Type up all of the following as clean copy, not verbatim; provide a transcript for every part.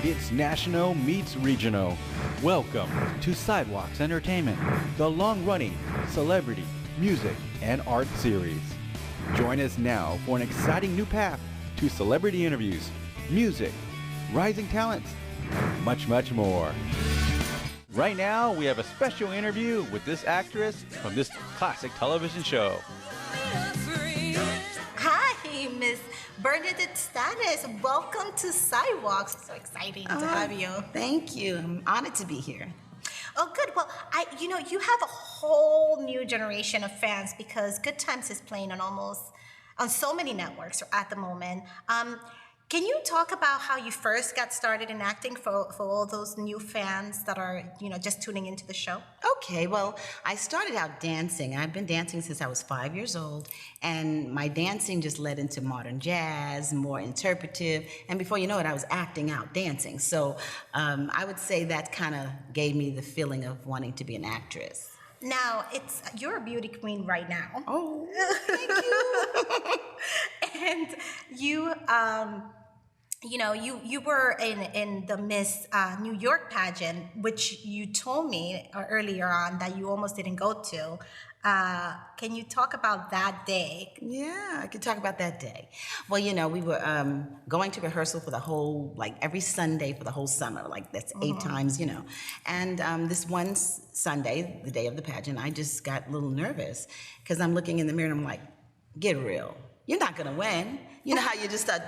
It's national meets regional. Welcome to Sidewalks Entertainment, the long-running celebrity, music, and art series. Join us now for an exciting new path to celebrity interviews, music, rising talents, and much, much more. Right now, we have a special interview with this actress from this classic television show. Hi, Miss Bern Nadette Stanis. Welcome to Sidewalks. So exciting to have you. Thank you. I'm honored to be here. Oh, good. Well, you have a whole new generation of fans because Good Times is playing on so many networks at the moment. Can you talk about how you first got started in acting for all those new fans that are, just tuning into the show? Okay, well, I started out dancing. I've been dancing since I was 5 years old, and my dancing just led into modern jazz, more interpretive, and before you know it, I was acting out dancing. So I would say that kind of gave me the feeling of wanting to be an actress. Now, you're a beauty queen right now. Oh, thank you. And you were in the Miss New York pageant, which you told me earlier on that you almost didn't go to. Can you talk about that day? Yeah, I could talk about that day. Well, we were going to rehearsal for the whole, every Sunday for the whole summer, that's 8 times, And this one Sunday, the day of the pageant, I just got a little nervous because I'm looking in the mirror and I'm like, get real. You're not going to win. You know how you just start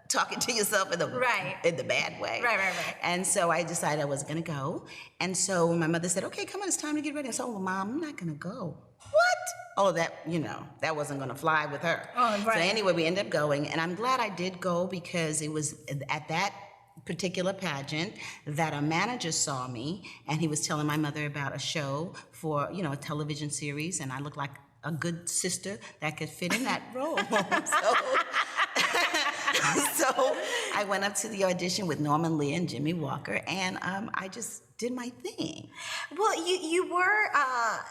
talking to yourself in the bad way. Right. And so I decided I wasn't going to go. And so my mother said, okay, come on, it's time to get ready. I said, well, Mom, I'm not going to go. What? Oh, that wasn't going to fly with her. Oh, right. So anyway, we ended up going. And I'm glad I did go because it was at that particular pageant that a manager saw me and he was telling my mother about a show for, a television series. And I looked like a good sister that could fit in that role. So I went up to the audition with Norman Lear and Jimmy Walker, and I just did my thing. Well, you were, a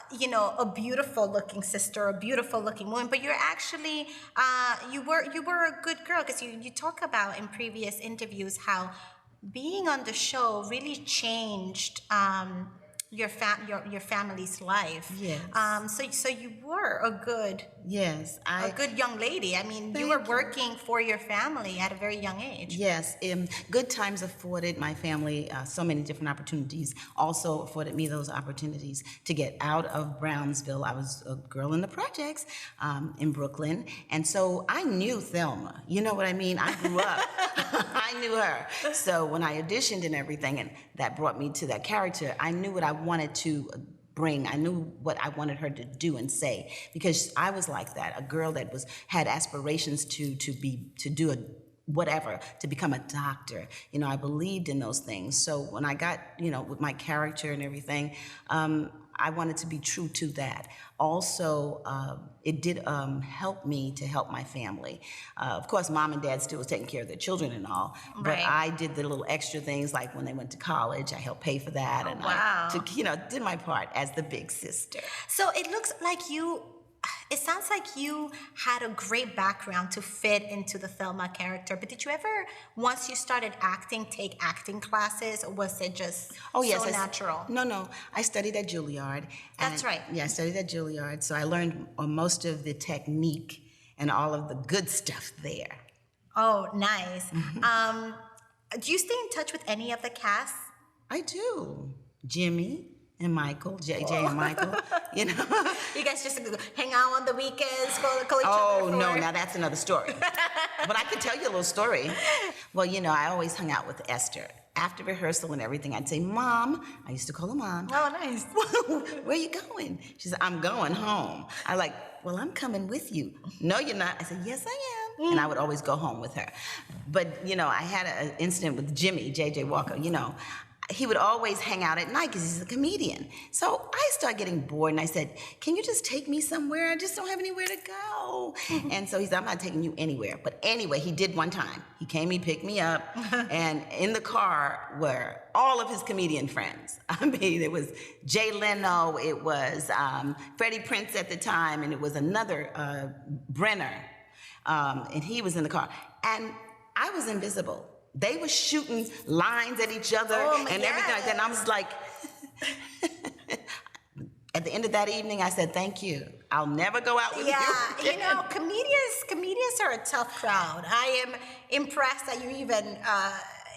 beautiful-looking sister, a beautiful-looking woman, but you're actually, you were a good girl because you talk about in previous interviews how being on the show really changed your family's life. Yes. So you were a good a good young lady. I mean, you were working for your family at a very young age. Yes. Good Times afforded my family so many different opportunities. Also afforded me those opportunities to get out of Brownsville. I was a girl in the projects in Brooklyn, and so I knew Thelma. You know what I mean? I grew up. I knew her. So when I auditioned and everything, and that brought me to that character, I knew what I wanted to bring. I knew what I wanted her to do and say because I was like that, a girl that had aspirations to do whatever, to become a doctor. I believed in those things. So when I got, with my character and everything, I wanted to be true to that. Also, it did help me to help my family. Of course, Mom and Dad still was taking care of their children and all, but I did the little extra things like when they went to college, I helped pay for that, and I did my part as the big sister. So it sounds like you had a great background to fit into the Thelma character, but did you ever, once you started acting, take acting classes, or was it just natural? No. I studied at Juilliard. That's right. Yeah, I studied at Juilliard, so I learned most of the technique and all of the good stuff there. Oh, nice. Do you stay in touch with any of the cast? I do. Jimmy and Michael, JJ and Michael, You guys just hang out on the weekends, call each other? Oh, no, now that's another story. But I could tell you a little story. Well, I always hung out with Esther. After rehearsal and everything, I'd say, Mom. I used to call her Mom. Oh, nice. Where are you going? She said, I'm going home. Well, I'm coming with you. No, you're not. I said, yes, I am. And I would always go home with her. But, I had an incident with Jimmy, JJ Walker, he would always hang out at night because he's a comedian. So I started getting bored, and I said, can you just take me somewhere? I just don't have anywhere to go. And so he said, I'm not taking you anywhere. But anyway, he did one time. He came, he picked me up, and in the car were all of his comedian friends. I mean, it was Jay Leno, it was Freddie Prinze at the time, and it was another Brenner, and he was in the car. And I was invisible. They were shooting lines at each other and everything like that. And I was like, at the end of that evening, I said, thank you. I'll never go out with you again. You know, comedians are a tough crowd. I am impressed that you even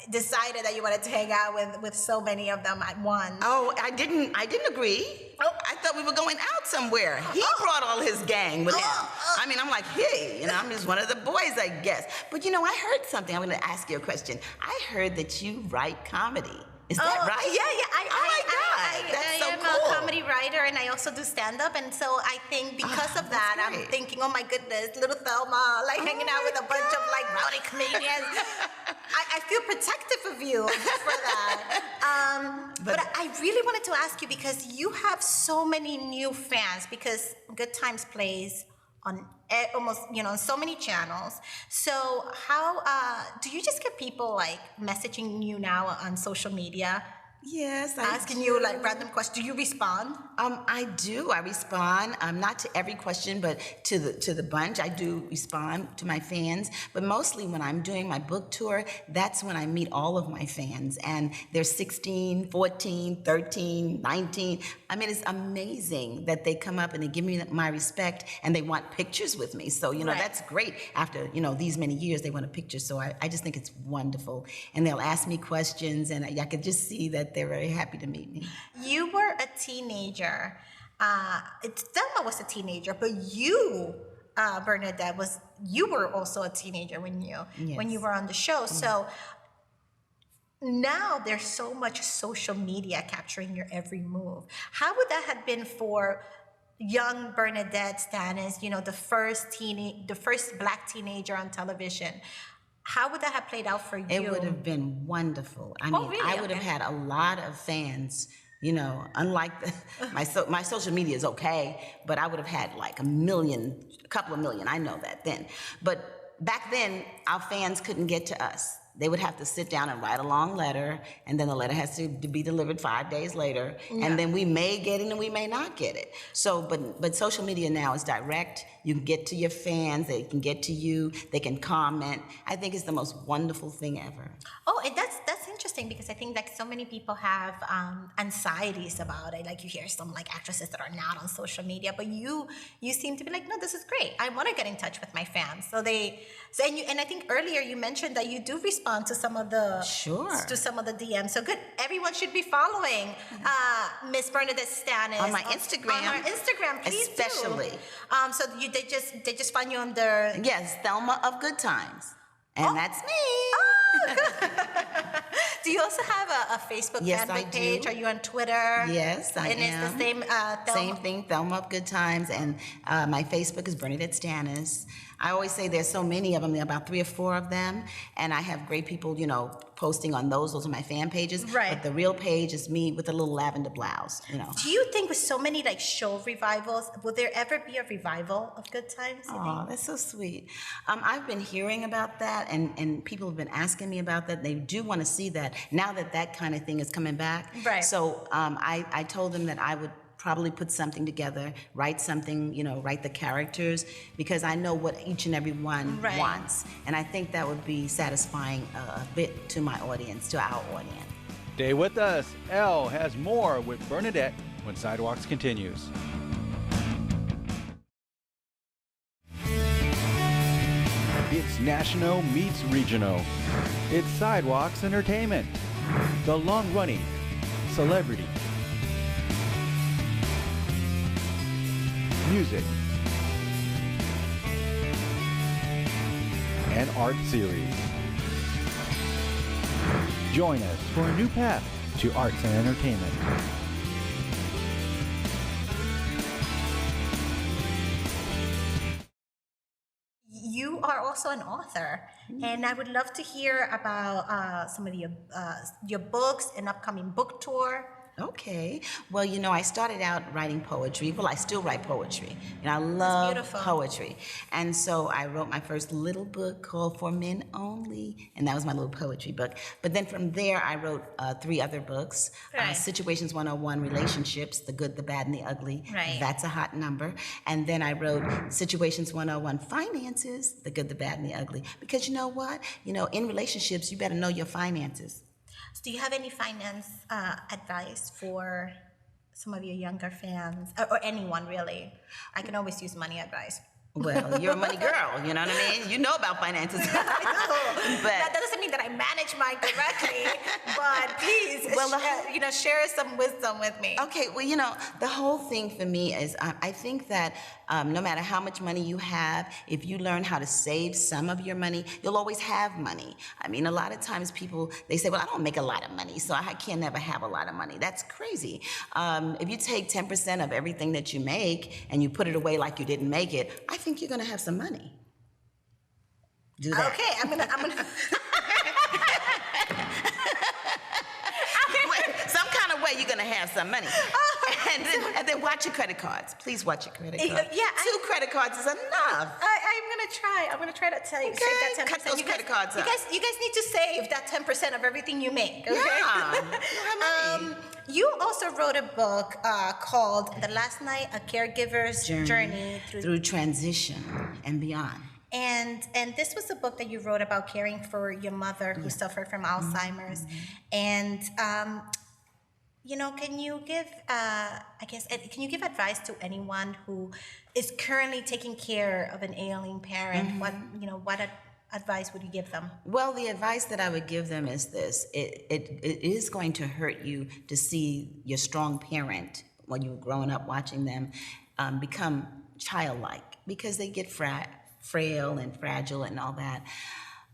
decided that you wanted to hang out with so many of them at once. Oh, I didn't agree. Oh, I thought we were going out somewhere. He brought all his gang with him. I mean, I'm like, hey, you know, I'm just one of the boys, I guess. But you know, I heard something. I'm going to ask you a question. I heard that you write comedy. Is that right? Yeah. I am a comedy writer, and I also do stand-up, and so I think because of that, I'm thinking, oh my goodness, little Thelma, like hanging out with a bunch of like rowdy comedians. I feel protective of you for that. But I really wanted to ask you, because you have so many new fans, because Good Times plays on almost, you know, on so many channels. So how do you just get people like messaging you now on social media? Yes, asking you like random questions. Do you respond? I do. I respond. Not to every question, but to the bunch. I do respond to my fans. But mostly when I'm doing my book tour, that's when I meet all of my fans. And they're 16, 14, 13, 19. I mean, it's amazing that they come up and they give me my respect and they want pictures with me. So, you know, that's great. After, you know, these many years, they want a picture. So I just think it's wonderful. And they'll ask me questions, and I could just see that they're very happy to meet me. You were a teenager. Thelma was a teenager, but you, Bernadette, you were also a teenager when you were on the show. So now there's so much social media capturing your every move. How would that have been for young Bernadette Stanis? You know, the first Black teenager on television. How would that have played out for you? It would have been wonderful. I mean, really? I would have had a lot of fans. You know, unlike my social media is okay, but I would have had like a couple of million. I know that then. But back then, our fans couldn't get to us. They would have to sit down and write a long letter, and then the letter has to be delivered 5 days later, and then we may get it and we may not get it. So, but social media now is direct. You can get to your fans, they can get to you, they can comment. I think it's the most wonderful thing ever. Oh, and that's interesting, because I think like so many people have anxieties about it. Like you hear some like actresses that are not on social media, but you seem to be like, no, this is great. I want to get in touch with my fans. And I think earlier you mentioned that you do respond to some of the DMs. So good. Everyone should be following Miss Bernadette Stanis on my Instagram. On her Instagram, please especially. Do. So they just find you under Thelma of Good Times, and that's me. Oh, good. Do you also have a Facebook fan page? Are you on Twitter? Yes, I am. And it's the same Thelma? Same thing, Thelma of Good Times, and my Facebook is Bernadette Stanis. I always say there's so many of them, there are about 3 or 4 of them, and I have great people, you know, posting on those. Those are my fan pages. Right. But the real page is me with a little lavender blouse, you know. Do you think with so many like show revivals, will there ever be a revival of Good Times? Oh, that's so sweet. I've been hearing about that, and people have been asking me about that. They do want to see that now that kind of thing is coming back. Right. So I told them that I would probably put something together, write something, you know, write the characters, because I know what each and every one wants. And I think that would be satisfying a bit to my audience, to our audience. Stay with us. Elle has more with Bernadette when Sidewalks continues. It's national meets regional. It's Sidewalks Entertainment, the long-running celebrity, music, and art series. Join us for a new path to arts and entertainment. You are also an author, and I would love to hear about some of your books and upcoming book tour. Okay. Well, I started out writing poetry. Well, I still write poetry. I love beautiful. poetry. And so I wrote my first little book called For Men Only, and that was my little poetry book. But then from there, I wrote 3 other books. Right. Situations 101, Relationships, The Good, the Bad, and the Ugly. Right. That's a hot number. And then I wrote Situations 101, Finances, The Good, the Bad, and the Ugly. Because you know what? In relationships, you better know your finances. So do you have any finance advice for some of your younger fans, or anyone really? I can always use money advice. Well, you're a money girl, you know what I mean? You know about finances. I know. But That doesn't mean that I manage mine correctly, but please, share some wisdom with me. okay, well, the whole thing for me is I think that no matter how much money you have, if you learn how to save some of your money, you'll always have money. I mean, a lot of times people, they say, well, I don't make a lot of money, so I can never have a lot of money. That's crazy. If you take 10% of everything that you make and you put it away like you didn't make it, I think you're going to have some money. Do that. Okay, I'm gonna. Some kind of way you're going to have some money. And then watch your credit cards. Please watch your credit cards. Yeah, 2 credit cards is enough. I'm gonna try to tell you, Okay, save that 10%. cut those credit cards up. You guys need to save that 10% of everything you make. Okay? Yeah, you have money. You also wrote a book called "The Last Night: A Caregiver's Journey Through Transition and Beyond. And this was a book that you wrote about caring for your mother who suffered from Alzheimer's. And can you give can you give advice to anyone who is currently taking care of an ailing parent? What advice would you give them? Well, the advice that I would give them is this. It is going to hurt you to see your strong parent, when you're growing up watching them, become childlike, because they get frail and fragile and all that.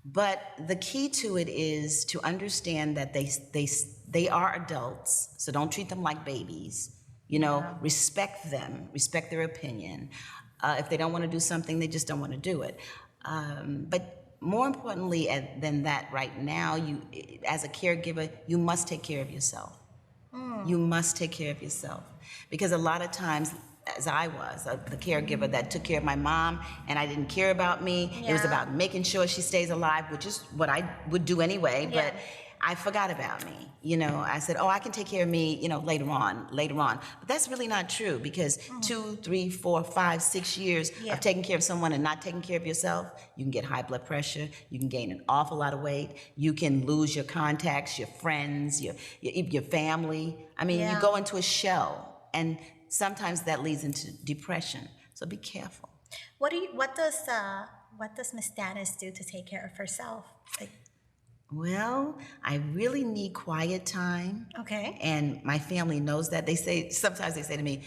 But the key to it is to understand that they are adults, so don't treat them like babies. Respect them, respect their opinion. If they don't want to do something, they just don't want to do it. But more importantly than that, right now, you, as a caregiver, you must take care of yourself. You must take care of yourself, because a lot of times, as I was, the caregiver that took care of my mom, and I didn't care about me. Yeah. It was about making sure she stays alive, which is what I would do anyway, but I forgot about me. I said, I can take care of me, later on. But that's really not true, because 2, 3, 4, 5, 6 years of taking care of someone and not taking care of yourself, you can get high blood pressure, you can gain an awful lot of weight, you can lose your contacts, your friends, your family. I mean, you go into a shell, and sometimes that leads into depression. So be careful. What does Miss Stanis do to take care of herself? Well, I really need quiet time. Okay. And my family knows that. Sometimes they say to me,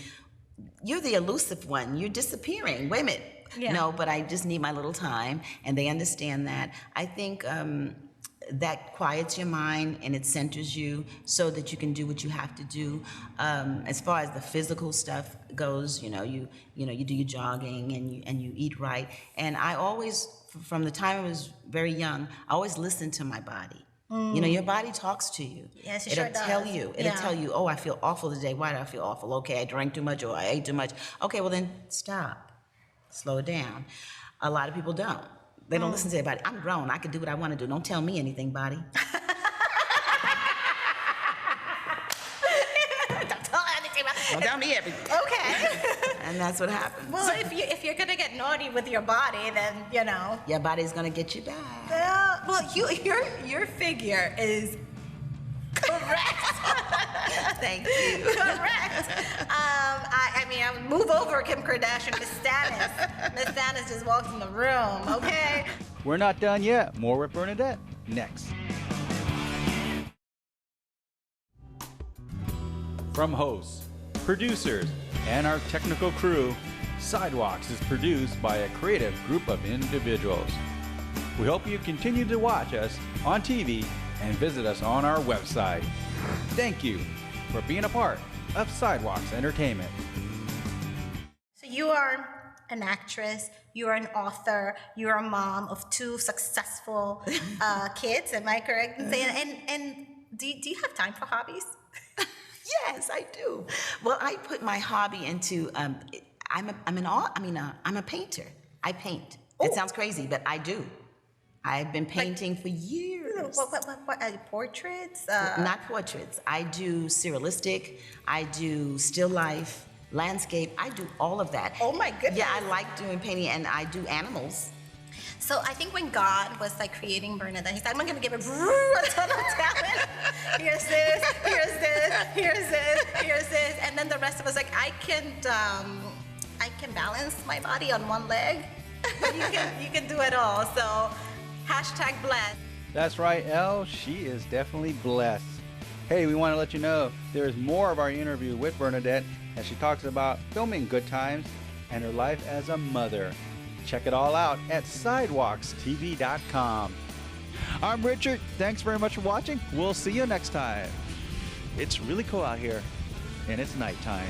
you're the elusive one. You're disappearing. Wait a minute. Yeah. No, but I just need my little time. And they understand that. I think that quiets your mind and it centers you so that you can do what you have to do. As far as the physical stuff goes, you do your jogging and you eat right. And I always, from the time I was very young, I always listened to my body. Your body talks to you. Yes, it It'll sure does. tell you. It'll tell you, I feel awful today. Why do I feel awful? Okay, I drank too much or I ate too much. Okay, well then stop. Slow it down. A lot of people don't. They don't listen to their body. I'm grown. I can do what I want to do. Don't tell me anything, body. Don't tell me everything. Okay. And that's what happens. Well, if you're gonna get naughty with your body, then your body's gonna get you back. Well, your figure is correct. Thank you. Correct. I would move over Kim Kardashian, Miss Stanis. Miss Stanis just walked in the room. Okay. We're not done yet. More with Bern Nadette next. From hosts, producers, and our technical crew, Sidewalks is produced by a creative group of individuals. We hope you continue to watch us on TV and visit us on our website. Thank you for being a part of Sidewalks Entertainment. So you are an actress, you are an author, you are a mom of 2 successful kids, am I correct in saying? And do you have time for hobbies? Yes, I do. Well, I put my hobby into. I'm a painter. I paint. It sounds crazy, but I do. I've been painting for years. What portraits? Not portraits. I do surrealistic. I do still life, landscape. I do all of that. Oh my goodness. Yeah, I like doing painting, and I do animals. So I think when God was like creating Bern Nadette, he's like, I'm gonna give it a ton of talent. Here's this, here's this, here's this, here's this, and then the rest of us like, I can balance my body on one leg. you can do it all. So #blessed. That's right, Elle. She is definitely blessed. Hey, we want to let you know there's more of our interview with Bernadette as she talks about filming Good Times and her life as a mother. Check it all out at sidewalkstv.com. I'm Richard. Thanks very much for watching. We'll see you next time. It's really cool out here, and it's nighttime.